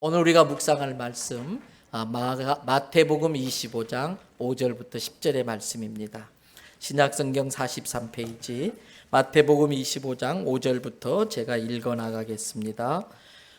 오늘 우리가 묵상할 말씀 마태복음 25장 5절부터 10절의 말씀입니다. 신약성경 43페이지 마태복음 25장 5절부터 제가 읽어 나가겠습니다.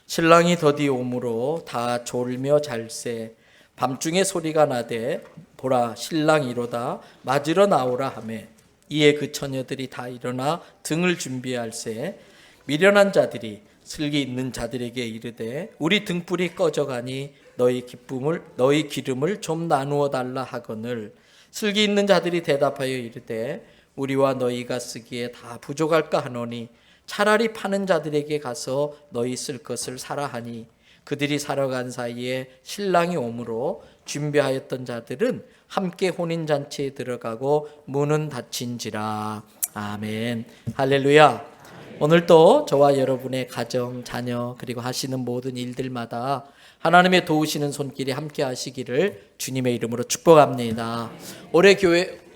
신랑이 더디 오므로 다 졸며 잘세 밤중에 소리가 나되 보라 신랑이로다 맞으러 나오라 하매 이에 그 처녀들이 다 일어나 등을 준비할세 미련한 자들이 슬기 있는 자들에게 이르되 우리 등불이 꺼져가니 너희 기름을 좀 나누어 달라 하거늘 슬기 있는 자들이 대답하여 이르되 우리와 너희가 쓰기에 다 부족할까 하노니 차라리 파는 자들에게 가서 너희 쓸 것을 사라 하니 그들이 사러 간 사이에 신랑이 오므로 준비하였던 자들은 함께 혼인잔치에 들어가고 문은 닫힌지라. 아멘. 할렐루야. 오늘도 저와 여러분의 가정, 자녀 그리고 하시는 모든 일들마다 하나님의 도우시는 손길이 함께 하시기를 주님의 이름으로 축복합니다. 올해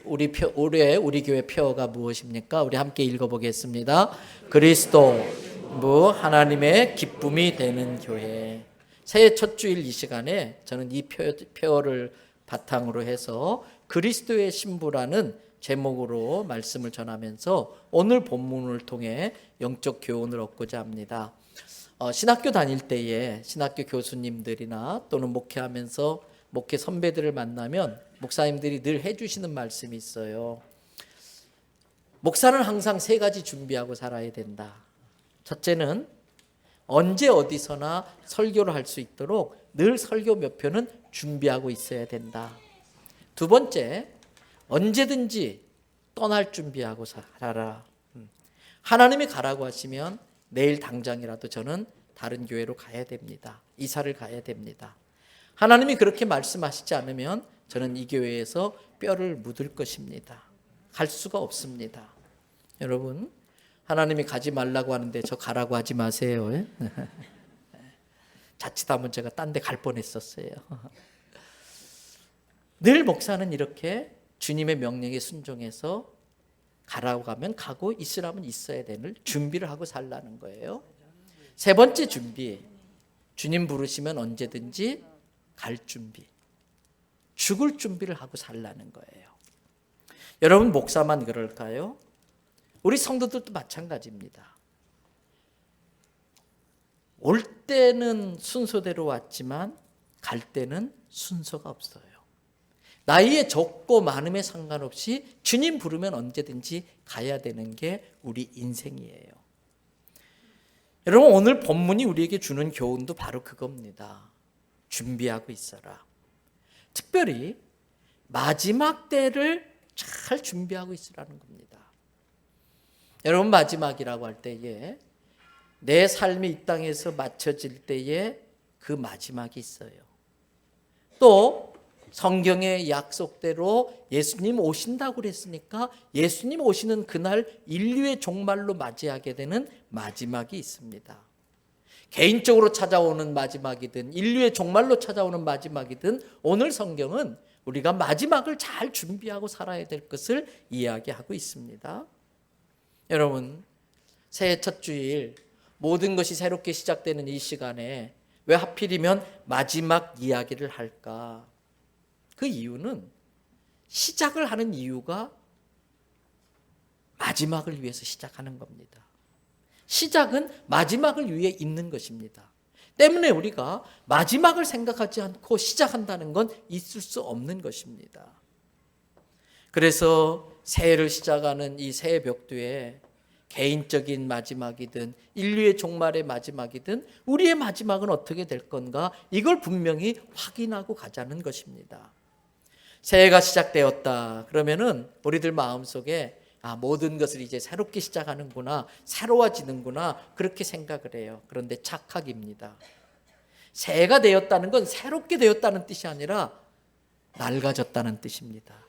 우리 교회 표어가 무엇입니까? 우리 함께 읽어보겠습니다. 그리스도 하나님의 기쁨이 되는 교회. 새해 첫 주일 이 시간에 저는 이 표어를 바탕으로 해서 그리스도의 신부라는 제목으로 말씀을 전하면서 오늘 본문을 통해 영적 교훈을 얻고자 합니다. 신학교 다닐 때에 신학교 교수님들이나 또는 목회하면서 목회 선배들을 만나면 목사님들이 늘 해주시는 말씀이 있어요. 목사는 항상 세 가지 준비하고 살아야 된다. 첫째는 언제 어디서나 설교를 할 수 있도록 늘 설교 몇 편은 준비하고 있어야 된다. 두 번째, 언제든지 떠날 준비하고 살아라. 하나님이 가라고 하시면 내일 당장이라도 저는 다른 교회로 가야 됩니다. 이사를 가야 됩니다. 하나님이 그렇게 말씀하시지 않으면 저는 이 교회에서 뼈를 묻을 것입니다. 갈 수가 없습니다. 여러분, 하나님이 가지 말라고 하는데 저 가라고 하지 마세요. 자칫하면 제가 딴 데 갈 뻔했었어요. 늘 목사는 이렇게 주님의 명령에 순종해서 가라고 하면 가고 있으라면 있어야 되는 준비를 하고 살라는 거예요. 세 번째 준비, 주님 부르시면 언제든지 갈 준비, 죽을 준비를 하고 살라는 거예요. 여러분, 목사만 그럴까요? 우리 성도들도 마찬가지입니다. 올 때는 순서대로 왔지만 갈 때는 순서가 없어요. 나이에 적고 많음에 상관없이 주님 부르면 언제든지 가야 되는 게 우리 인생이에요. 여러분, 오늘 본문이 우리에게 주는 교훈도 바로 그겁니다. 준비하고 있어라. 특별히 마지막 때를 잘 준비하고 있으라는 겁니다. 여러분, 마지막이라고 할 때에 내 삶이 이 땅에서 마쳐질 때에 그 마지막이 있어요. 또 성경의 약속대로 예수님 오신다고 그랬으니까 예수님 오시는 그날 인류의 종말로 맞이하게 되는 마지막이 있습니다. 개인적으로 찾아오는 마지막이든 인류의 종말로 찾아오는 마지막이든 오늘 성경은 우리가 마지막을 잘 준비하고 살아야 될 것을 이야기하고 있습니다. 여러분, 새해 첫 주일 모든 것이 새롭게 시작되는 이 시간에 왜 하필이면 마지막 이야기를 할까? 그 이유는 시작을 하는 이유가 마지막을 위해서 시작하는 겁니다. 시작은 마지막을 위해 있는 것입니다. 때문에 우리가 마지막을 생각하지 않고 시작한다는 건 있을 수 없는 것입니다. 그래서 새해를 시작하는 이 새해 벽두에 개인적인 마지막이든 인류의 종말의 마지막이든 우리의 마지막은 어떻게 될 건가, 이걸 분명히 확인하고 가자는 것입니다. 새해가 시작되었다 그러면은 우리들 마음속에 모든 것을 이제 새롭게 시작하는구나, 새로워지는구나, 그렇게 생각을 해요. 그런데 착각입니다. 새해가 되었다는 건 새롭게 되었다는 뜻이 아니라 낡아졌다는 뜻입니다.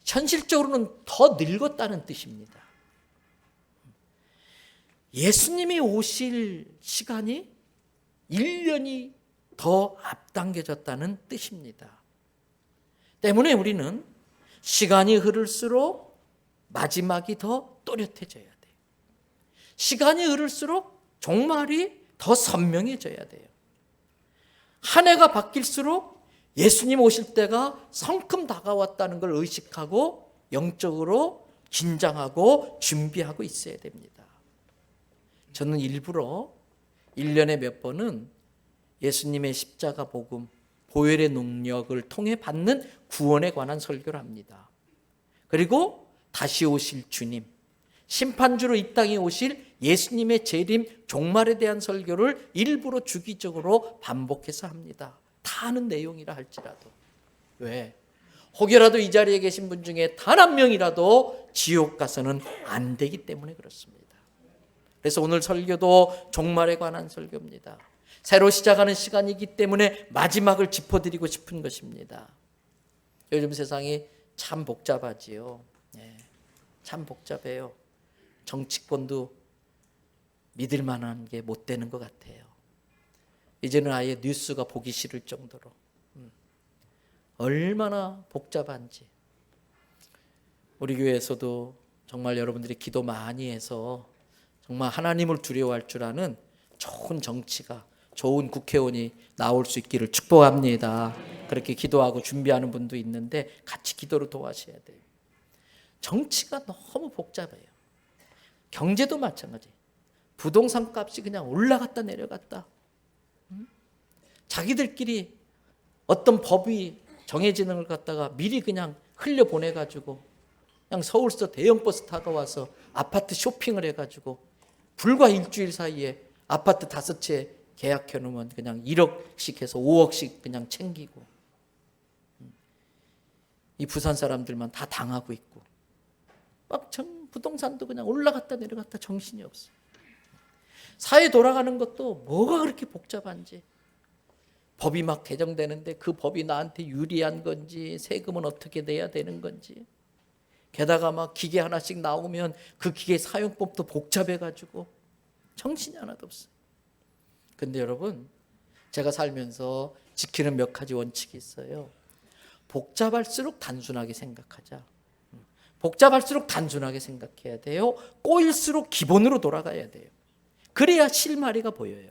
현실적으로는 더 늙었다는 뜻입니다. 예수님이 오실 시간이 1년이 더 앞당겨졌다는 뜻입니다. 때문에 우리는 시간이 흐를수록 마지막이 더 또렷해져야 돼요. 시간이 흐를수록 종말이 더 선명해져야 돼요. 한 해가 바뀔수록 예수님 오실 때가 성큼 다가왔다는 걸 의식하고 영적으로 긴장하고 준비하고 있어야 됩니다. 저는 일부러 1년에 몇 번은 예수님의 십자가 복음, 보혈의 능력을 통해 받는 구원에 관한 설교를 합니다. 그리고 다시 오실 주님, 심판주로 이 땅에 오실 예수님의 재림, 종말에 대한 설교를 일부러 주기적으로 반복해서 합니다. 다 아는 내용이라 할지라도. 왜? 혹여라도 이 자리에 계신 분 중에 단 한 명이라도 지옥 가서는 안 되기 때문에 그렇습니다. 그래서 오늘 설교도 종말에 관한 설교입니다. 새로 시작하는 시간이기 때문에 마지막을 짚어드리고 싶은 것입니다. 요즘 세상이 참 복잡하지요. 참 복잡해요. 정치권도 믿을 만한 게 못 되는 것 같아요. 이제는 아예 뉴스가 보기 싫을 정도로 얼마나 복잡한지. 우리 교회에서도 정말 여러분들이 기도 많이 해서 정말 하나님을 두려워할 줄 아는 좋은 정치가, 좋은 국회의원이 나올 수 있기를 축복합니다. 그렇게 기도하고 준비하는 분도 있는데 같이 기도로 도와셔야 돼요. 정치가 너무 복잡해요. 경제도 마찬가지. 부동산 값이 그냥 올라갔다 내려갔다. 자기들끼리 어떤 법이 정해지는 걸 갖다가 미리 그냥 흘려보내가지고 그냥 서울서 대형버스 타고 와서 아파트 쇼핑을 해가지고 불과 일주일 사이에 아파트 5채 계약해 놓으면 그냥 1억씩 해서 5억씩 그냥 챙기고, 이 부산 사람들만 다 당하고 있고 막 부동산도 그냥 올라갔다 내려갔다 정신이 없어. 사회 돌아가는 것도 뭐가 그렇게 복잡한지. 법이 막 개정되는데 그 법이 나한테 유리한 건지, 세금은 어떻게 내야 되는 건지, 게다가 막 기계 하나씩 나오면 그 기계 사용법도 복잡해가지고 정신이 하나도 없어요. 근데 여러분, 제가 살면서 지키는 몇 가지 원칙이 있어요. 복잡할수록 단순하게 생각하자. 복잡할수록 단순하게 생각해야 돼요. 꼬일수록 기본으로 돌아가야 돼요. 그래야 실마리가 보여요.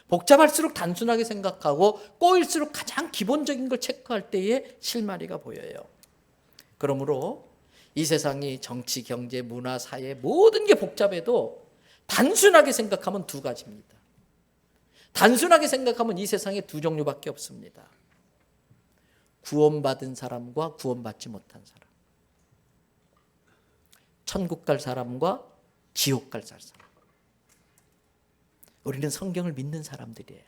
복잡할수록 단순하게 생각하고 꼬일수록 가장 기본적인 걸 체크할 때에 실마리가 보여요. 그러므로 이 세상이 정치, 경제, 문화, 사회 모든 게 복잡해도 단순하게 생각하면 두 가지입니다. 단순하게 생각하면 이 세상에 두 종류밖에 없습니다. 구원받은 사람과 구원받지 못한 사람. 천국 갈 사람과 지옥 갈 사람. 우리는 성경을 믿는 사람들이에요.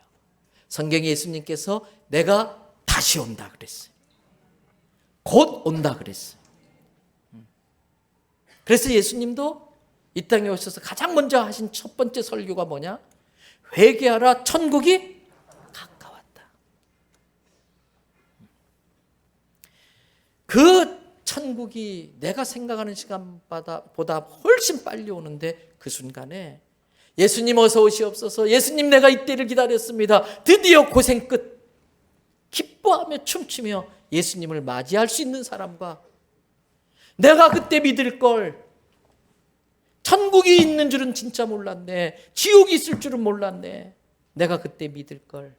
성경에 예수님께서 내가 다시 온다 그랬어요. 곧 온다 그랬어요. 그래서 예수님도 이 땅에 오셔서 가장 먼저 하신 첫 번째 설교가 뭐냐? 회개하라, 천국이 가까웠다. 그 천국이 내가 생각하는 시간보다 훨씬 빨리 오는데, 그 순간에 예수님 어서 오시옵소서, 예수님 내가 이때를 기다렸습니다, 드디어 고생 끝, 기뻐하며 춤추며 예수님을 맞이할 수 있는 사람과, 내가 그때 믿을 걸, 천국이 있는 줄은 진짜 몰랐네, 지옥이 있을 줄은 몰랐네, 내가 그때 믿을 걸,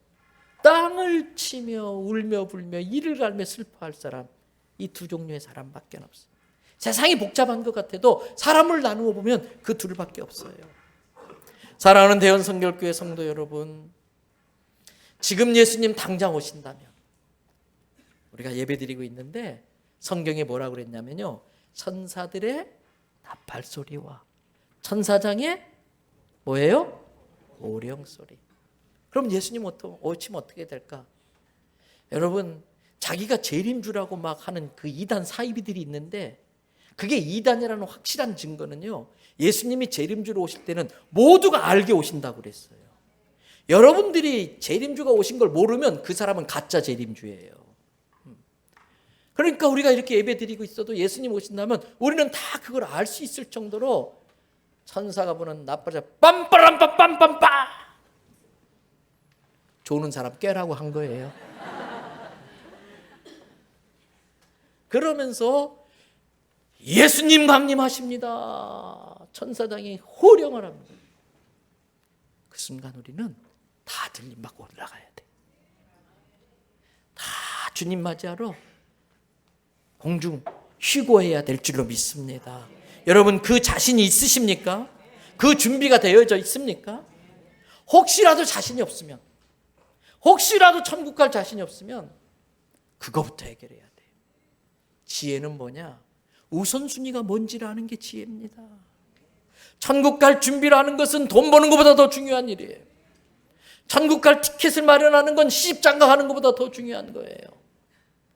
땅을 치며 울며 불며 이를 갈며 슬퍼할 사람, 이 두 종류의 사람밖에 없어요. 세상이 복잡한 것 같아도 사람을 나누어 보면 그 둘밖에 없어요. 사랑하는 대연성결교회 성도 여러분, 지금 예수님 당장 오신다면, 우리가 예배드리고 있는데 성경에 뭐라고 그랬냐면요, 천사들의 나팔소리와 천사장의 뭐예요? 오령소리. 그럼 예수님 오시면 어떻게 될까? 여러분, 자기가 재림주라고 막 하는 그 이단 사이비들이 있는데, 그게 이단이라는 확실한 증거는요, 예수님이 재림주로 오실 때는 모두가 알게 오신다고 그랬어요. 여러분들이 재림주가 오신 걸 모르면 그 사람은 가짜 재림주예요. 그러니까 우리가 이렇게 예배드리고 있어도 예수님 오신다면 우리는 다 그걸 알 수 있을 정도로 천사가 부는 나팔자 빰빠람빰빰빰빰 조는 사람 깨라고 한 거예요. 그러면서 예수님 강림하십니다, 천사장이 호령을 합니다. 그 그 순간 우리는 다 들림 받고 올라가야 돼. 다 주님 맞이하러 공중 휴고해야 될 줄로 믿습니다. 여러분 그 자신이 있으십니까? 그 준비가 되어져 있습니까? 혹시라도 자신이 없으면, 혹시라도 천국 갈 자신이 없으면 그거부터 해결해야 돼요. 지혜는 뭐냐? 우선순위가 뭔지를 아는 게 지혜입니다. 천국 갈 준비라는 것은 돈 버는 것보다 더 중요한 일이에요. 천국 갈 티켓을 마련하는 건 시집장가 가는 것보다 더 중요한 거예요.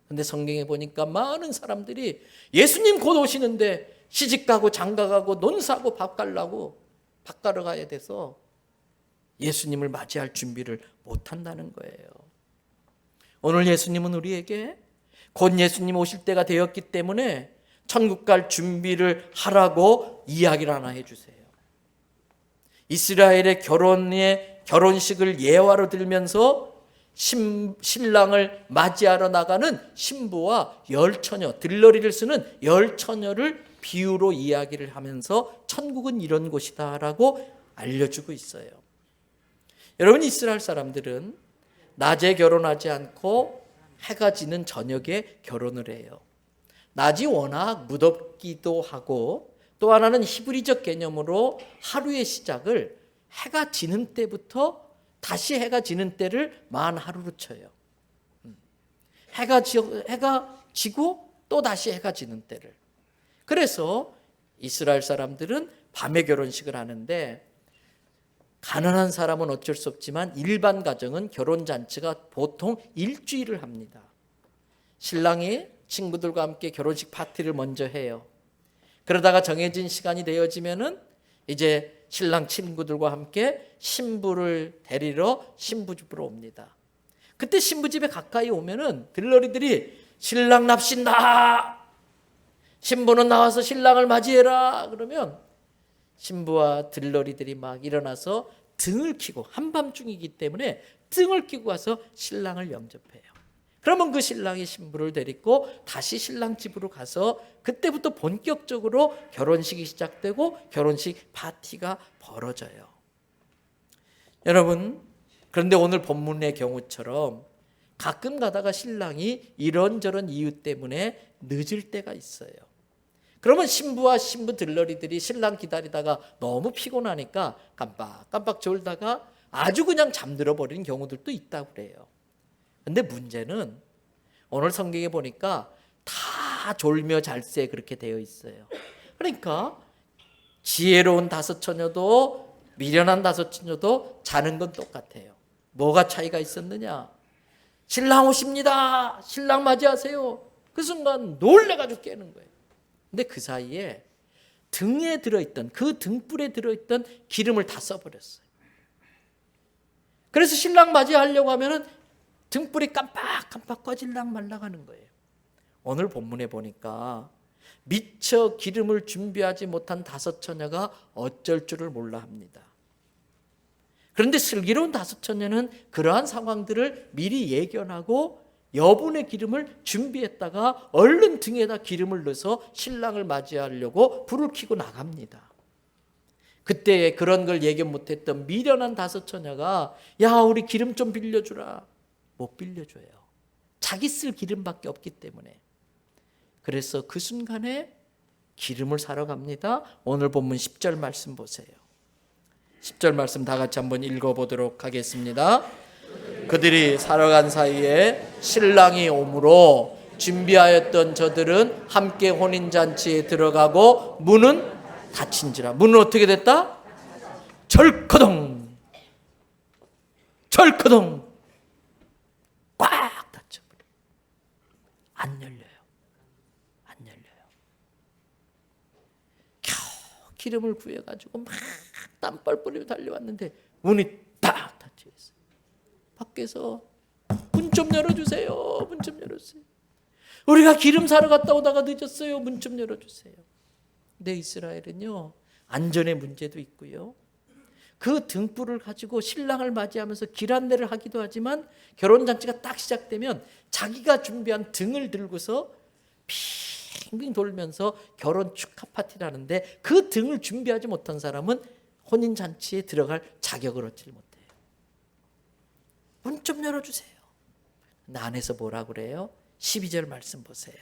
근데 성경에 보니까 많은 사람들이 예수님 곧 오시는데 시집 가고 장가 가고 논사고 밥 갈라고 밥 가러 가야 돼서 예수님을 맞이할 준비를 못 한다는 거예요. 오늘 예수님은 우리에게 곧 예수님 오실 때가 되었기 때문에 천국 갈 준비를 하라고 이야기를 하나 해주세요. 이스라엘의 결혼식을 예화로 들면서 신랑을 맞이하러 나가는 신부와 열처녀, 들러리를 쓰는 열처녀를 비유로 이야기를 하면서 천국은 이런 곳이다라고 알려주고 있어요. 여러분, 이스라엘 사람들은 낮에 결혼하지 않고 해가 지는 저녁에 결혼을 해요. 낮이 워낙 무덥기도 하고 또 하나는 히브리적 개념으로 하루의 시작을 해가 지는 때부터 다시 해가 지는 때를 만 하루로 쳐요. 해가 지고 또 다시 해가 지는 때를. 그래서 이스라엘 사람들은 밤에 결혼식을 하는데 가난한 사람은 어쩔 수 없지만 일반 가정은 결혼잔치가 보통 일주일을 합니다. 신랑이 친구들과 함께 결혼식 파티를 먼저 해요. 그러다가 정해진 시간이 되어지면은 이제 신랑 친구들과 함께 신부를 데리러 신부집으로 옵니다. 그때 신부집에 가까이 오면은 들러리들이 신랑 납신다, 신부는 나와서 신랑을 맞이해라 그러면 신부와 들러리들이 막 일어나서 등을 켜고, 한밤중이기 때문에 등을 켜고 가서 신랑을 영접해요. 그러면 그 신랑이 신부를 데리고 다시 신랑 집으로 가서 그때부터 본격적으로 결혼식이 시작되고 결혼식 파티가 벌어져요. 여러분, 그런데 오늘 본문의 경우처럼 가끔 가다가 신랑이 이런저런 이유 때문에 늦을 때가 있어요. 그러면 신부와 신부 들러리들이 신랑 기다리다가 너무 피곤하니까 깜빡깜빡 졸다가 아주 그냥 잠들어 버리는 경우들도 있다고 그래요. 근데 문제는 오늘 성경에 보니까 다 졸며 잘세 그렇게 되어 있어요. 그러니까 지혜로운 다섯 처녀도 미련한 다섯 처녀도 자는 건 똑같아요. 뭐가 차이가 있었느냐? 신랑 오십니다. 신랑 맞이하세요. 그 순간 놀래가지고 깨는 거예요. 근데 그 사이에 등에 들어있던, 그 등불에 들어있던 기름을 다 써버렸어요. 그래서 신랑 맞이하려고 하면은 등불이 깜빡깜빡 꺼질랑 말랑하는 거예요. 오늘 본문에 보니까 미처 기름을 준비하지 못한 다섯 처녀가 어쩔 줄을 몰라 합니다. 그런데 슬기로운 다섯 처녀는 그러한 상황들을 미리 예견하고 여분의 기름을 준비했다가 얼른 등에다 기름을 넣어서 신랑을 맞이하려고 불을 켜고 나갑니다. 그때 그런 걸 예견 못했던 미련한 다섯 처녀가 야, 우리 기름 좀 빌려주라. 못 빌려줘요. 자기 쓸 기름밖에 없기 때문에. 그래서 그 순간에 기름을 사러 갑니다. 오늘 본문 10절 말씀 보세요. 10절 말씀 다 같이 한번 읽어보도록 하겠습니다. 그들이 사러 간 사이에 신랑이 오므로 준비하였던 저들은 함께 혼인잔치에 들어가고 문은 닫힌지라. 문은 어떻게 됐다? 절커덩 꽉 닫혀버려. 안 열려요. 겨우 기름을 구해가지고 막 땀뻘 뿌리며 달려왔는데 문이 딱 닫혀 있어요. 밖에서 문 좀 열어주세요. 문 좀 열어주세요. 우리가 기름 사러 갔다 오다가 늦었어요. 문 좀 열어주세요. 근데 이스라엘은요, 안전의 문제도 있고요, 그 등불을 가지고 신랑을 맞이하면서 길 안내를 하기도 하지만 결혼잔치가 딱 시작되면 자기가 준비한 등을 들고서 빙빙 돌면서 결혼 축하 파티를 하는데 그 등을 준비하지 못한 사람은 혼인잔치에 들어갈 자격을 얻지 못해요. 문 좀 열어주세요. 근데 안에서 뭐라 그래요? 12절 말씀 보세요.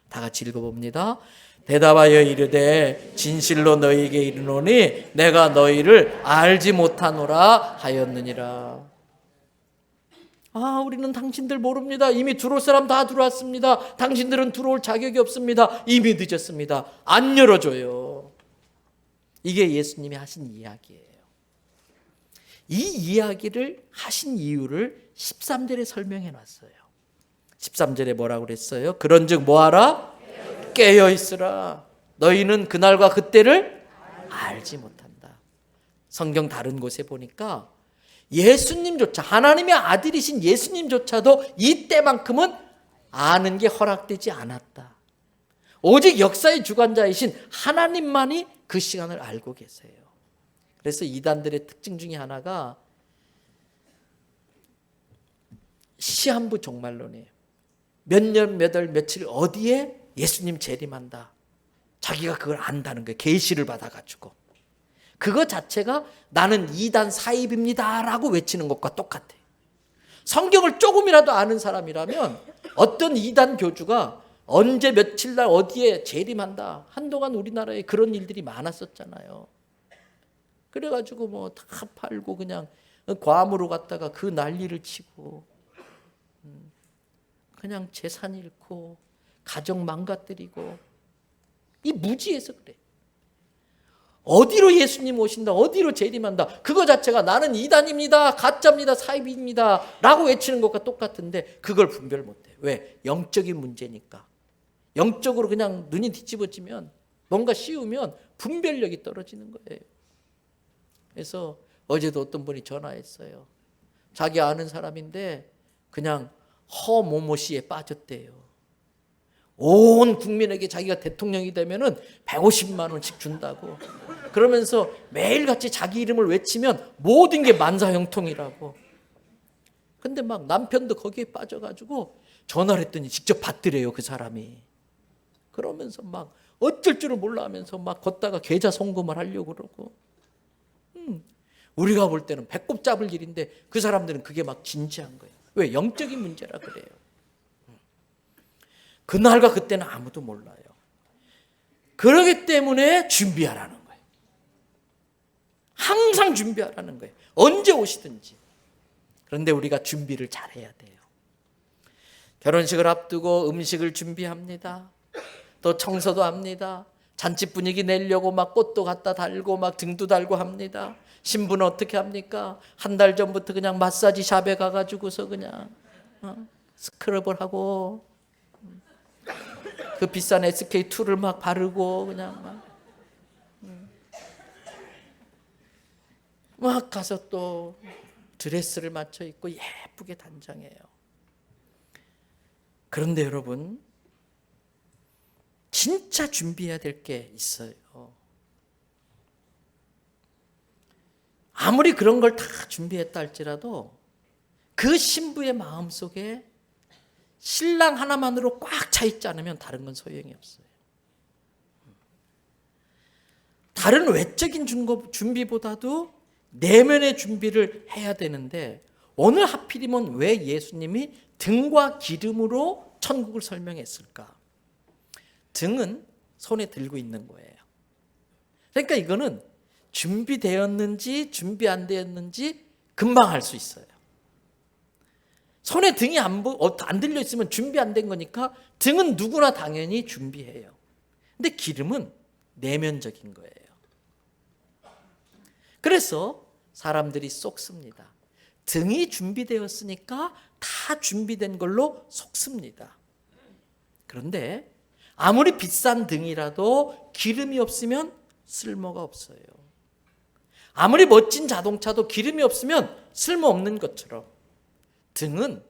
다 같이 읽어봅니다. 대답하여 이르되 진실로 너희에게 이르노니 내가 너희를 알지 못하노라 하였느니라. 우리는 당신들 모릅니다. 이미 들어올 사람 다 들어왔습니다. 당신들은 들어올 자격이 없습니다. 이미 늦었습니다. 안 열어줘요. 이게 예수님이 하신 이야기예요. 이 이야기를 하신 이유를 13절에 설명해 놨어요. 13절에 뭐라고 그랬어요? 그런즉 뭐하라? 깨어 있으라. 너희는 그날과 그때를 알지 못한다. 성경 다른 곳에 보니까 예수님조차, 하나님의 아들이신 예수님조차도 이때만큼은 아는 게 허락되지 않았다. 오직 역사의 주관자이신 하나님만이 그 시간을 알고 계세요. 그래서 이단들의 특징 중에 하나가 시한부 종말론이에요. 몇 년, 몇 월, 며칠 어디에 예수님 재림한다. 자기가 그걸 안다는 거예요. 계시를 받아가지고. 그거 자체가 나는 이단 사입입니다 라고 외치는 것과 똑같아요. 성경을 조금이라도 아는 사람이라면 어떤 이단 교주가 언제 며칠 날 어디에 재림한다. 한동안 우리나라에 그런 일들이 많았었잖아요. 그래가지고 뭐 다 팔고 그냥 괌으로 갔다가 그 난리를 치고 그냥 재산 잃고 가정 망가뜨리고 이 무지해서 그래. 어디로 예수님 오신다, 어디로 재림한다, 그거 자체가 나는 이단입니다, 가짜입니다, 사입입니다 라고 외치는 것과 똑같은데 그걸 분별 못해. 왜? 영적인 문제니까. 영적으로 그냥 눈이 뒤집어지면 뭔가 씌우면 분별력이 떨어지는 거예요. 그래서 어제도 어떤 분이 전화했어요. 자기 아는 사람인데 그냥 허모모씨에 빠졌대요. 온 국민에게 자기가 대통령이 되면은 150만 원씩 준다고. 그러면서 매일같이 자기 이름을 외치면 모든 게 만사형통이라고. 근데 막 남편도 거기에 빠져가지고 전화를 했더니 직접 받더래요, 그 사람이. 그러면서 막 어쩔 줄을 몰라 하면서 막 걷다가 계좌 송금을 하려고 그러고. 우리가 볼 때는 배꼽 잡을 일인데 그 사람들은 그게 막 진지한 거예요. 왜? 영적인 문제라 그래요. 그날과 그때는 아무도 몰라요. 그러기 때문에 준비하라는 거예요. 항상 준비하라는 거예요. 언제 오시든지. 그런데 우리가 준비를 잘해야 돼요. 결혼식을 앞두고 음식을 준비합니다. 또 청소도 합니다. 잔치 분위기 내려고 막 꽃도 갖다 달고 막 등도 달고 합니다. 신부는 어떻게 합니까? 한 달 전부터 그냥 마사지 샵에 가가지고서 그냥 스크럽을 하고 그 비싼 SK2를 막 바르고 그냥 막 가서 또 드레스를 맞춰 입고 예쁘게 단장해요. 그런데 여러분, 진짜 준비해야 될 게 있어요. 아무리 그런 걸 다 준비했다 할지라도 그 신부의 마음속에 신랑 하나만으로 꽉 차 있지 않으면 다른 건 소용이 없어요. 다른 외적인 준비보다도 내면의 준비를 해야 되는데 오늘 하필이면 왜 예수님이 등과 기름으로 천국을 설명했을까? 등은 손에 들고 있는 거예요. 그러니까 이거는 준비되었는지 준비 안 되었는지 금방 알 수 있어요. 손에 등이 안 들려 있으면 준비 안 된 거니까 등은 누구나 당연히 준비해요. 근데 기름은 내면적인 거예요. 그래서 사람들이 속습니다. 등이 준비되었으니까 다 준비된 걸로 속습니다. 그런데 아무리 비싼 등이라도 기름이 없으면 쓸모가 없어요. 아무리 멋진 자동차도 기름이 없으면 쓸모없는 것처럼 등은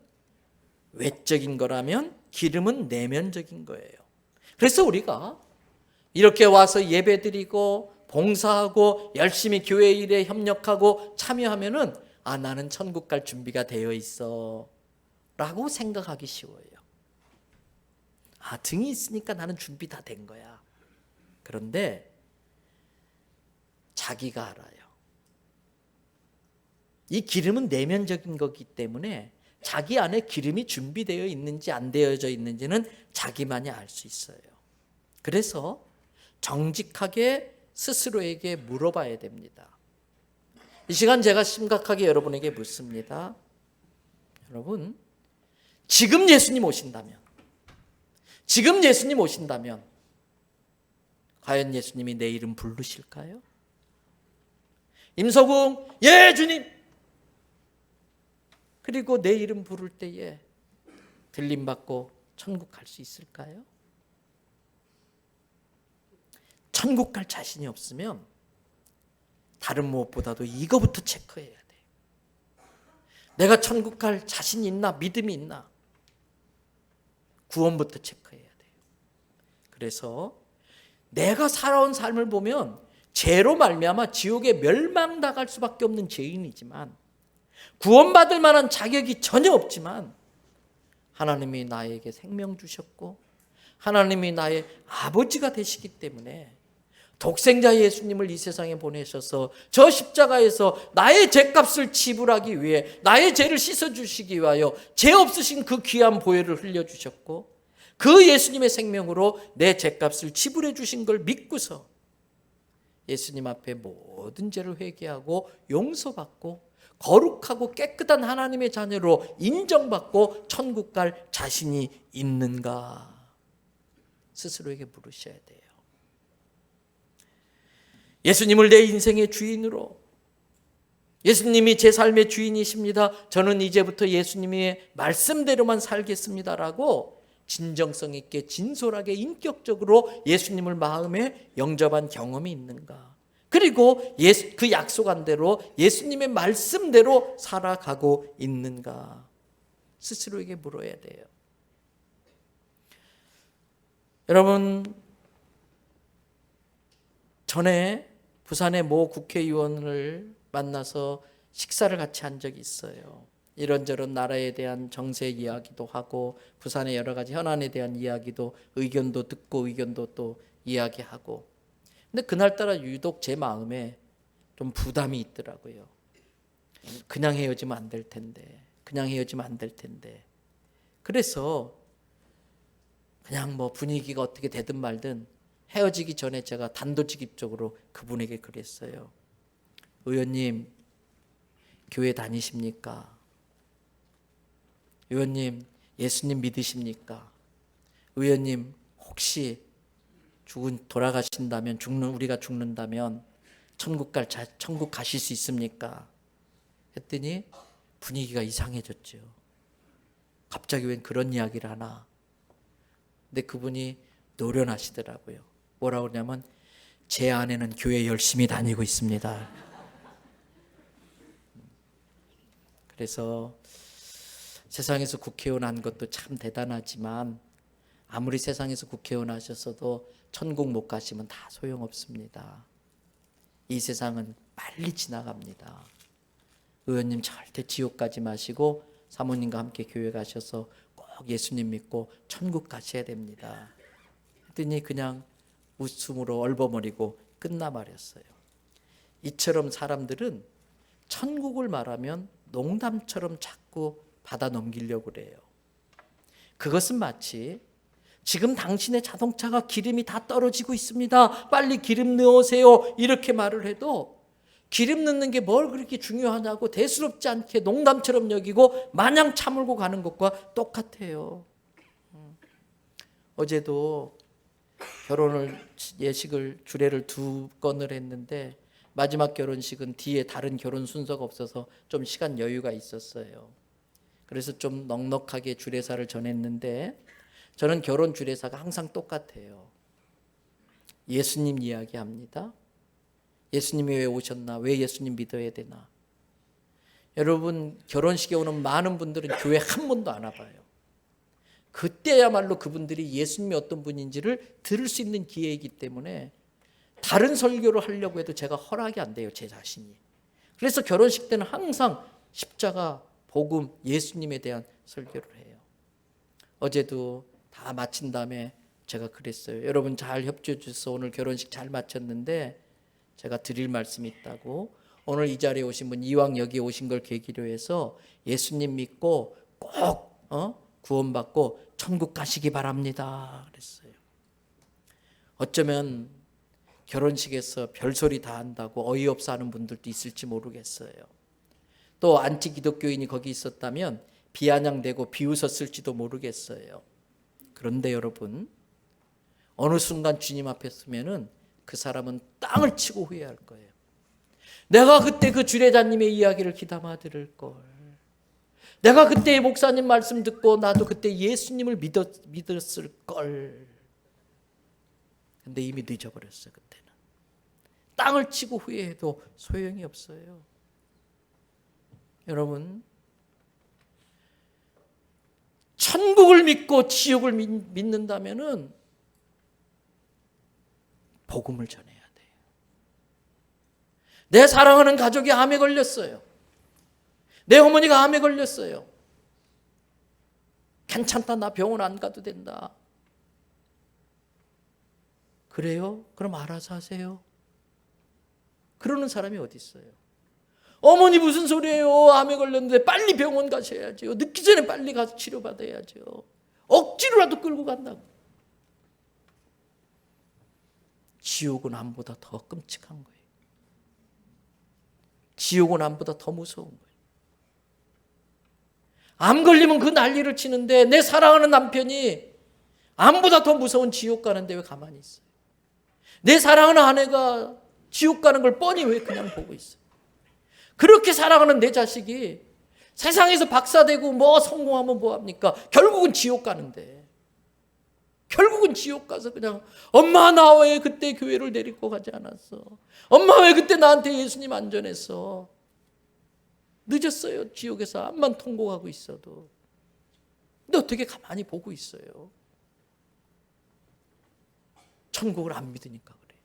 외적인 거라면 기름은 내면적인 거예요. 그래서 우리가 이렇게 와서 예배드리고 봉사하고 열심히 교회 일에 협력하고 참여하면은 나는 천국 갈 준비가 되어 있어 라고 생각하기 쉬워요. 등이 있으니까 나는 준비 다 된 거야. 그런데 자기가 알아요. 이 기름은 내면적인 거기 때문에 자기 안에 기름이 준비되어 있는지 안 되어져 있는지는 자기만이 알 수 있어요. 그래서 정직하게 스스로에게 물어봐야 됩니다. 이 시간 제가 심각하게 여러분에게 묻습니다. 여러분, 지금 예수님 오신다면 과연 예수님이 내 이름 부르실까요? 임석웅, 예 주님. 그리고 내 이름 부를 때에 들림받고 천국 갈 수 있을까요? 천국 갈 자신이 없으면 다른 무엇보다도 이거부터 체크해야 돼요. 내가 천국 갈 자신이 있나, 믿음이 있나, 구원부터 체크해야 돼요. 그래서 내가 살아온 삶을 보면 죄로 말미암아 지옥에 멸망당할 수밖에 없는 죄인이지만, 구원받을 만한 자격이 전혀 없지만 하나님이 나에게 생명 주셨고 하나님이 나의 아버지가 되시기 때문에 독생자 예수님을 이 세상에 보내셔서 저 십자가에서 나의 죄값을 지불하기 위해, 나의 죄를 씻어주시기 위하여 죄 없으신 그 귀한 보혈을 흘려주셨고, 그 예수님의 생명으로 내 죄값을 지불해 주신 걸 믿고서 예수님 앞에 모든 죄를 회개하고 용서받고 거룩하고 깨끗한 하나님의 자녀로 인정받고 천국 갈 자신이 있는가 스스로에게 물으셔야 돼요. 예수님을 내 인생의 주인으로, 예수님이 제 삶의 주인이십니다, 저는 이제부터 예수님의 말씀대로만 살겠습니다라고 진정성 있게 진솔하게 인격적으로 예수님을 마음에 영접한 경험이 있는가, 그리고 그 약속한 대로 예수님의 말씀대로 살아가고 있는가 스스로에게 물어야 돼요. 여러분, 전에 부산의 모 국회의원을 만나서 식사를 같이 한 적이 있어요. 이런저런 나라에 대한 정세 이야기도 하고 부산의 여러 가지 현안에 대한 이야기도, 의견도 듣고 의견도 또 이야기하고. 근데 그날따라 유독 제 마음에 좀 부담이 있더라고요. 그냥 헤어지면 안 될 텐데, 그래서 그냥 뭐 분위기가 어떻게 되든 말든 헤어지기 전에 제가 단도직입적으로 그분에게 그랬어요. 의원님, 교회 다니십니까? 의원님, 예수님 믿으십니까? 의원님, 혹시 돌아가신다면, 우리가 죽는다면 천국 가실 수 있습니까? 했더니 분위기가 이상해졌죠. 갑자기 웬 그런 이야기를 하나. 근데 그분이 노련하시더라고요. 뭐라고 그러냐면, 제 아내는 교회 열심히 다니고 있습니다. 그래서 세상에서 국회의원 한 것도 참 대단하지만 아무리 세상에서 국회의원 하셨어도 천국 못 가시면 다 소용없습니다. 이 세상은 빨리 지나갑니다. 의원님 절대 지옥 가지 마시고 사모님과 함께 교회 가셔서 꼭 예수님 믿고 천국 가셔야 됩니다. 했더니 그냥 웃음으로 얼버무리고 끝나버렸어요. 이처럼 사람들은 천국을 말하면 농담처럼 자꾸 받아 넘기려고 그래요. 그것은 마치 지금 당신의 자동차가 기름이 다 떨어지고 있습니다, 빨리 기름 넣으세요, 이렇게 말을 해도 기름 넣는 게 뭘 그렇게 중요하냐고 대수롭지 않게 농담처럼 여기고 마냥 차물고 가는 것과 똑같아요. 어제도 예식을 주례를 2건을 했는데 마지막 결혼식은 뒤에 다른 결혼 순서가 없어서 좀 시간 여유가 있었어요. 그래서 좀 넉넉하게 주례사를 전했는데 저는 결혼 주례사가 항상 똑같아요. 예수님 이야기합니다. 예수님이 왜 오셨나? 왜 예수님 믿어야 되나? 여러분, 결혼식에 오는 많은 분들은 교회 한 번도 안 와봐요. 그때야말로 그분들이 예수님이 어떤 분인지를 들을 수 있는 기회이기 때문에 다른 설교를 하려고 해도 제가 허락이 안 돼요, 제 자신이. 그래서 결혼식 때는 항상 십자가, 복음, 예수님에 대한 설교를 해요. 어제도 다 마친 다음에 제가 그랬어요. 여러분 잘 협조해 주셔서 오늘 결혼식 잘 마쳤는데 제가 드릴 말씀이 있다고. 오늘 이 자리에 오신 분, 이왕 여기 오신 걸 계기로 해서 예수님 믿고 꼭 구원받고 천국 가시기 바랍니다 그랬어요. 어쩌면 결혼식에서 별소리 다 한다고 어이없어 하는 분들도 있을지 모르겠어요. 또 안티 기독교인이 거기 있었다면 비아냥대고 비웃었을지도 모르겠어요. 그런데 여러분, 어느 순간 주님 앞에 서면은 그 사람은 땅을 치고 후회할 거예요. 내가 그때 그 주례자님의 이야기를 귀담아 들을 걸. 내가 그때 목사님 말씀 듣고 나도 그때 예수님을 믿었을 걸. 근데 이미 늦어버렸어요. 그때는. 땅을 치고 후회해도 소용이 없어요. 여러분, 천국을 믿고 지옥을 믿는다면은 복음을 전해야 돼요. 내 사랑하는 가족이 암에 걸렸어요. 내 어머니가 암에 걸렸어요. 괜찮다, 나 병원 안 가도 된다. 그래요? 그럼 알아서 하세요. 그러는 사람이 어디 있어요? 어머니 무슨 소리예요? 암에 걸렸는데 빨리 병원 가셔야죠. 늦기 전에 빨리 가서 치료받아야죠. 억지로라도 끌고 간다고. 지옥은 암보다 더 끔찍한 거예요. 지옥은 암보다 더 무서운 거예요. 암 걸리면 그 난리를 치는데 내 사랑하는 남편이 암보다 더 무서운 지옥 가는데 왜 가만히 있어요? 내 사랑하는 아내가 지옥 가는 걸 뻔히 왜 그냥 보고 있어요? 그렇게 사랑하는 내 자식이 세상에서 박사되고 뭐 성공하면 뭐합니까? 결국은 지옥 가는데. 결국은 지옥 가서 그냥 엄마 나 왜 그때 교회를 데리고 가지 않았어? 엄마 왜 그때 나한테 예수님 안 전했어? 늦었어요. 지옥에서 암만 통곡하고 있어도. 근데 어떻게 가만히 보고 있어요? 천국을 안 믿으니까 그래.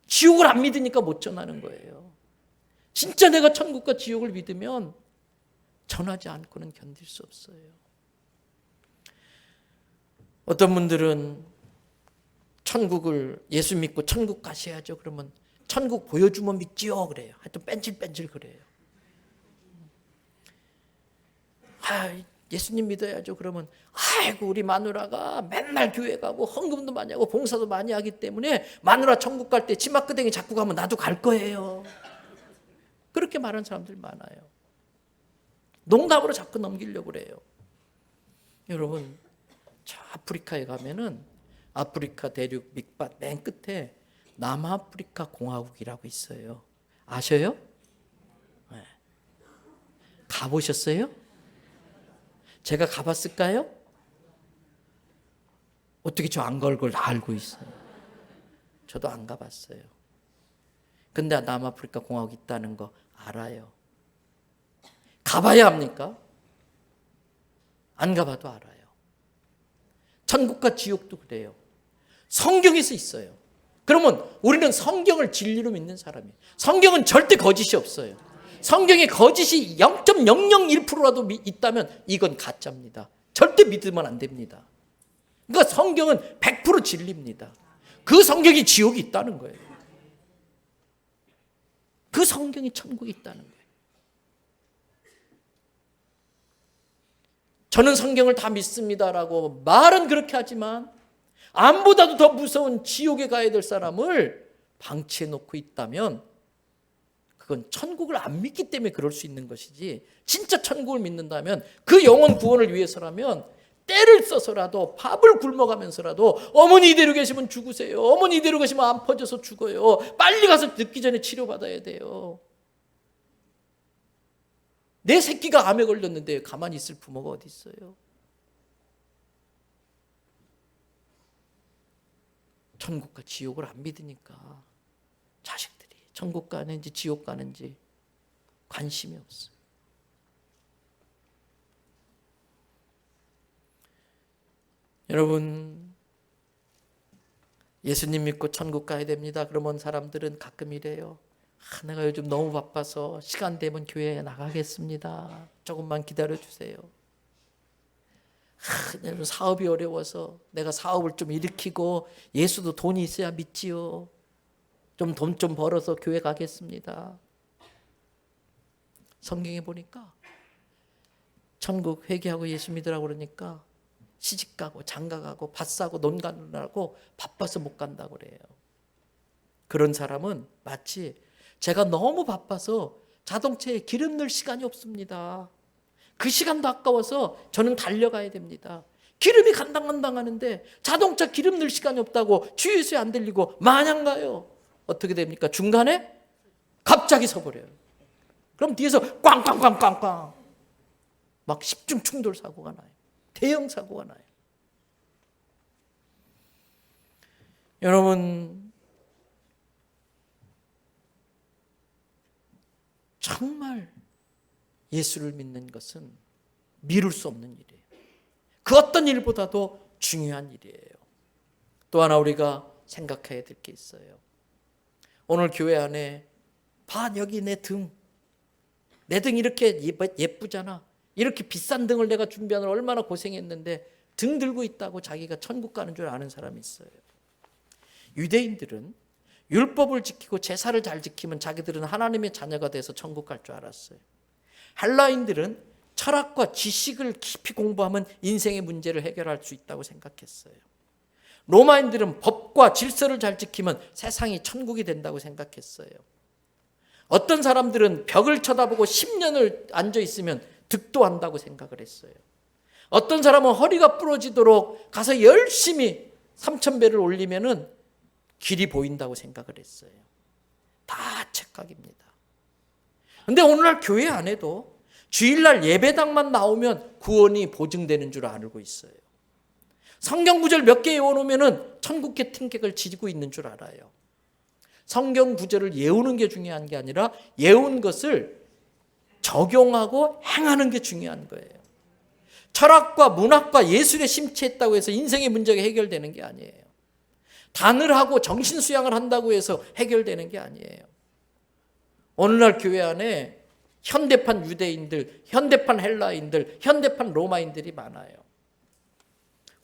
지옥을 안 믿으니까 못 전하는 거예요. 진짜 내가 천국과 지옥을 믿으면 전하지 않고는 견딜 수 없어요. 어떤 분들은 천국을 예수 믿고 천국 가셔야죠. 그러면 천국 보여주면 믿지요 그래요. 하여튼 뺀질뺀질 그래요. 예수님 믿어야죠. 그러면 아이고 우리 마누라가 맨날 교회 가고 헌금도 많이 하고 봉사도 많이 하기 때문에 마누라 천국 갈 때 치마끄댕이 잡고 가면 나도 갈 거예요. 그렇게 말하는 사람들 많아요. 농담으로 자꾸 넘기려고 그래요. 여러분, 저 아프리카에 가면은 아프리카 대륙 밑밭 맨 끝에 남아프리카 공화국이라고 있어요. 아셔요? 네. 가보셨어요? 제가 가봤을까요? 어떻게 저 안 갈 걸 다 알고 있어요? 저도 안 가봤어요. 근데 남아프리카 공화국 있다는 거 알아요. 가봐야 합니까? 안 가봐도 알아요. 천국과 지옥도 그래요. 성경에서 있어요. 그러면 우리는 성경을 진리로 믿는 사람이에요. 성경은 절대 거짓이 없어요. 성경에 거짓이 0.001%라도 있다면 이건 가짜입니다. 절대 믿으면 안 됩니다. 그러니까 성경은 100% 진리입니다. 그 성경이 지옥이 있다는 거예요. 그 성경이 천국이 있다는 거예요. 저는 성경을 다 믿습니다라고 말은 그렇게 하지만 암보다도 더 무서운 지옥에 가야 될 사람을 방치해 놓고 있다면 그건 천국을 안 믿기 때문에 그럴 수 있는 것이지, 진짜 천국을 믿는다면 그 영혼 구원을 위해서라면 때를 써서라도 밥을 굶어가면서라도 어머니 이대로 계시면 죽으세요. 어머니 이대로 계시면 암 퍼져서 죽어요. 빨리 가서 늦기 전에 치료받아야 돼요. 내 새끼가 암에 걸렸는데 가만히 있을 부모가 어디 있어요? 천국과 지옥을 안 믿으니까 자식들이 천국 가는지 지옥 가는지 관심이 없어요. 여러분, 예수님 믿고 천국 가야 됩니다. 그러면 사람들은 가끔 이래요. 내가 요즘 너무 바빠서 시간 되면 교회에 나가겠습니다. 조금만 기다려주세요. 사업이 어려워서 내가 사업을 좀 일으키고 예수도 돈이 있어야 믿지요. 좀 돈 좀 벌어서 교회 가겠습니다. 성경에 보니까 천국 회개하고 예수 믿으라고 그러니까 시집 가고 장가 가고 밭 사고 논 가느라고 바빠서 못 간다고 그래요. 그런 사람은 마치 제가 너무 바빠서 자동차에 기름 넣을 시간이 없습니다. 그 시간도 아까워서 저는 달려가야 됩니다. 기름이 간당간당 하는데 자동차 기름 넣을 시간이 없다고 주유소에 안 들리고 마냥 가요. 어떻게 됩니까? 중간에 갑자기 서버려요. 그럼 뒤에서 꽝꽝꽝꽝꽝 막 10중 충돌 사고가 나요. 대형 사고가 나요. 여러분, 정말 예수를 믿는 것은 미룰 수 없는 일이에요. 그 어떤 일보다도 중요한 일이에요. 또 하나 우리가 생각해야 될 게 있어요. 오늘 교회 안에 봐, 여기 내 등 이렇게 예쁘잖아. 이렇게 비싼 등을 내가 준비하느라 얼마나 고생했는데 등 들고 있다고 자기가 천국 가는 줄 아는 사람이 있어요. 유대인들은 율법을 지키고 제사를 잘 지키면 자기들은 하나님의 자녀가 돼서 천국 갈 줄 알았어요. 헬라인들은 철학과 지식을 깊이 공부하면 인생의 문제를 해결할 수 있다고 생각했어요. 로마인들은 법과 질서를 잘 지키면 세상이 천국이 된다고 생각했어요. 어떤 사람들은 벽을 쳐다보고 10년을 앉아 있으면 득도한다고 생각을 했어요. 어떤 사람은 허리가 부러지도록 가서 열심히 3,000배를 올리면은 길이 보인다고 생각을 했어요. 다 착각입니다. 그런데 오늘날 교회 안에도 주일날 예배당만 나오면 구원이 보증되는 줄 알고 있어요. 성경 구절 몇 개 외워놓으면 천국계 팅객을 지고 있는 줄 알아요. 성경 구절을 외우는 게 중요한 게 아니라 외운 것을 적용하고 행하는 게 중요한 거예요. 철학과 문학과 예술에 심취했다고 해서 인생의 문제가 해결되는 게 아니에요. 단을 하고 정신 수양을 한다고 해서 해결되는 게 아니에요. 오늘날 교회 안에 현대판 유대인들, 현대판 헬라인들, 현대판 로마인들이 많아요.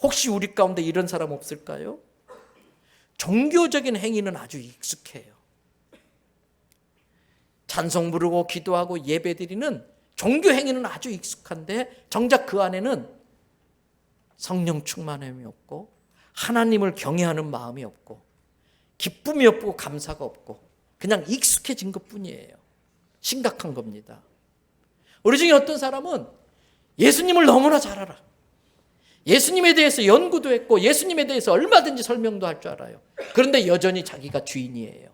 혹시 우리 가운데 이런 사람 없을까요? 종교적인 행위는 아주 익숙해요. 찬송 부르고 기도하고 예배드리는 종교 행위는 아주 익숙한데 정작 그 안에는 성령 충만함이 없고 하나님을 경외하는 마음이 없고 기쁨이 없고 감사가 없고 그냥 익숙해진 것뿐이에요. 심각한 겁니다. 우리 중에 어떤 사람은 예수님을 너무나 잘 알아. 예수님에 대해서 연구도 했고 예수님에 대해서 얼마든지 설명도 할 줄 알아요. 그런데 여전히 자기가 주인이에요.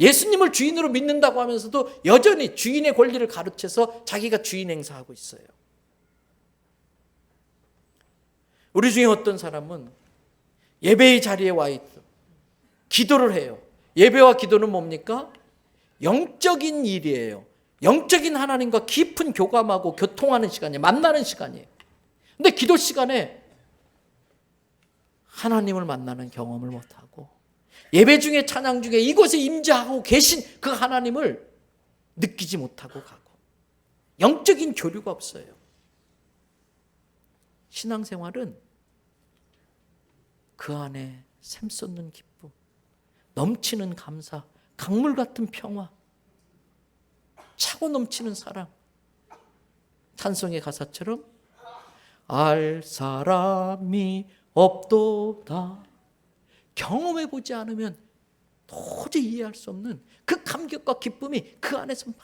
예수님을 주인으로 믿는다고 하면서도 여전히 주인의 권리를 가르쳐서 자기가 주인 행사하고 있어요. 우리 중에 어떤 사람은 예배의 자리에 와 있어. 기도를 해요. 예배와 기도는 뭡니까? 영적인 일이에요. 영적인 하나님과 깊은 교감하고 교통하는 시간이에요. 만나는 시간이에요. 근데 기도 시간에 하나님을 만나는 경험을 못하고 예배 중에 찬양 중에 이곳에 임재하고 계신 그 하나님을 느끼지 못하고 가고 영적인 교류가 없어요. 신앙생활은 그 안에 샘솟는 기쁨, 넘치는 감사, 강물 같은 평화, 차고 넘치는 사랑, 찬송의 가사처럼 알 사람이 없도다. 경험해보지 않으면 도저히 이해할 수 없는 그 감격과 기쁨이 그 안에서 막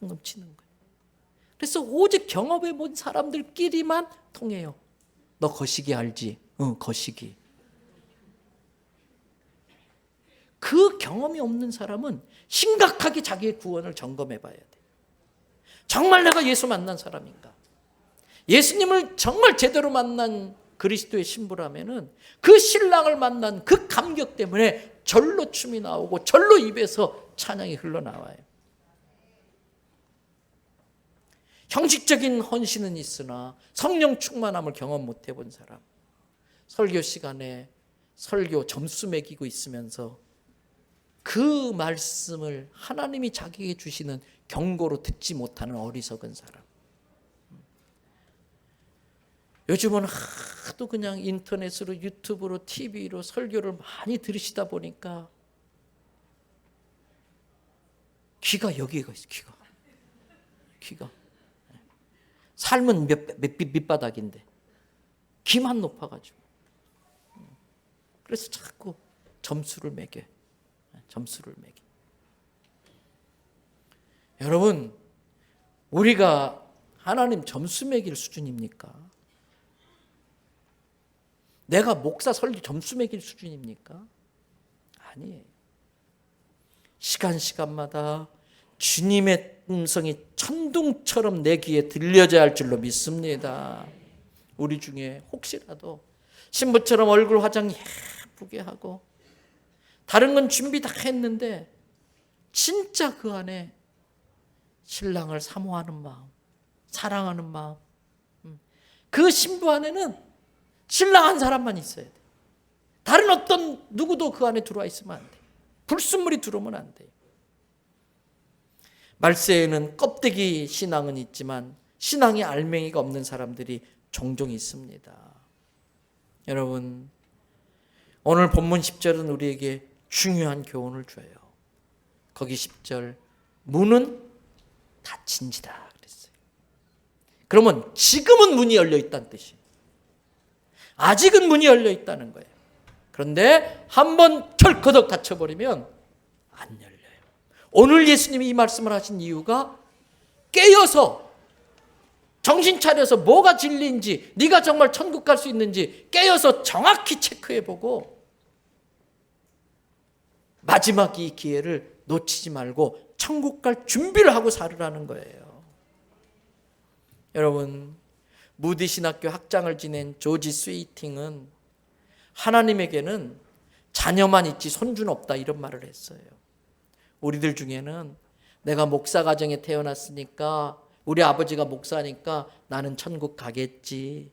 넘치는 거예요. 그래서 오직 경험해본 사람들끼리만 통해요. 너 거시기 알지? 응, 거시기. 그 경험이 없는 사람은 심각하게 자기의 구원을 점검해봐야 돼. 정말 내가 예수 만난 사람인가? 예수님을 정말 제대로 만난 그리스도의 신부라면은 그 신랑을 만난 그 감격 때문에 절로 춤이 나오고 절로 입에서 찬양이 흘러나와요. 형식적인 헌신은 있으나 성령 충만함을 경험 못 해본 사람, 설교 시간에 설교 점수 매기고 있으면서 그 말씀을 하나님이 자기에게 주시는 경고로 듣지 못하는 어리석은 사람. 요즘은 하도 그냥 인터넷으로 유튜브로 TV로 설교를 많이 들으시다 보니까 귀가 여기가 있어. 귀가. 삶은 밑바닥인데 귀만 높아가지고. 그래서 자꾸 점수를 매겨. 여러분, 우리가 하나님 점수 매길 수준입니까? 내가 목사 설교 점수 매길 수준입니까? 아니에요. 시간마다 주님의 음성이 천둥처럼 내 귀에 들려져야 할 줄로 믿습니다. 우리 중에 혹시라도 신부처럼 얼굴 화장 예쁘게 하고 다른 건 준비 다 했는데 진짜 그 안에 신랑을 사모하는 마음, 사랑하는 마음, 그 신부 안에는 신랑 한 사람만 있어야 돼. 다른 어떤 누구도 그 안에 들어와 있으면 안 돼. 불순물이 들어오면 안 돼. 말세에는 껍데기 신앙은 있지만 신앙의 알맹이가 없는 사람들이 종종 있습니다. 여러분, 오늘 본문 10절은 우리에게 중요한 교훈을 줘요. 거기 10절, 문은 닫힌지라 그랬어요. 그러면 지금은 문이 열려 있다는 뜻이에요. 아직은 문이 열려 있다는 거예요. 그런데 한번 털커덕 닫혀버리면 안 열려요. 오늘 예수님이 이 말씀을 하신 이유가 깨어서 정신 차려서 뭐가 진리인지, 네가 정말 천국 갈 수 있는지 깨어서 정확히 체크해보고 마지막 이 기회를 놓치지 말고 천국 갈 준비를 하고 살으라는 거예요. 여러분, 무디 신학교 학장을 지낸 조지 스위팅은 하나님에게는 자녀만 있지 손주는 없다 이런 말을 했어요. 우리들 중에는 내가 목사 가정에 태어났으니까, 우리 아버지가 목사니까 나는 천국 가겠지.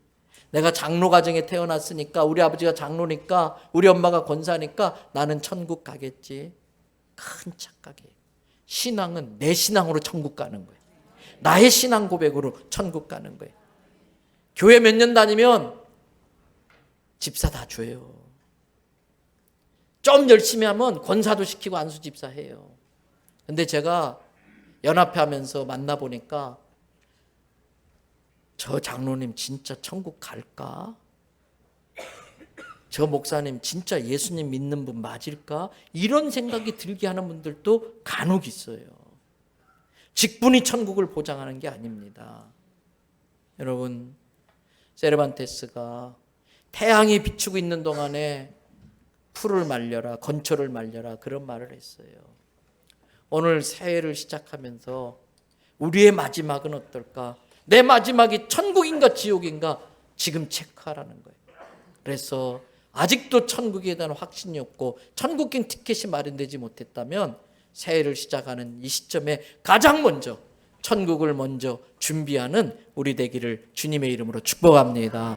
내가 장로 가정에 태어났으니까, 우리 아버지가 장로니까, 우리 엄마가 권사니까 나는 천국 가겠지. 큰 착각이에요. 신앙은 내 신앙으로 천국 가는 거예요. 나의 신앙 고백으로 천국 가는 거예요. 교회 몇 년 다니면 집사 다 줘요. 좀 열심히 하면 권사도 시키고 안수 집사 해요. 근데 제가 연합회 하면서 만나보니까 저 장로님 진짜 천국 갈까? 저 목사님 진짜 예수님 믿는 분 맞을까? 이런 생각이 들게 하는 분들도 간혹 있어요. 직분이 천국을 보장하는 게 아닙니다. 여러분, 세르반테스가 태양이 비추고 있는 동안에 풀을 말려라, 건초를 말려라, 그런 말을 했어요. 오늘 새해를 시작하면서 우리의 마지막은 어떨까? 내 마지막이 천국인가 지옥인가 지금 체크하라는 거예요. 그래서 아직도 천국에 대한 확신이 없고 천국행 티켓이 마련되지 못했다면 새해를 시작하는 이 시점에 가장 먼저 천국을 먼저 준비하는 우리 되기를 주님의 이름으로 축복합니다.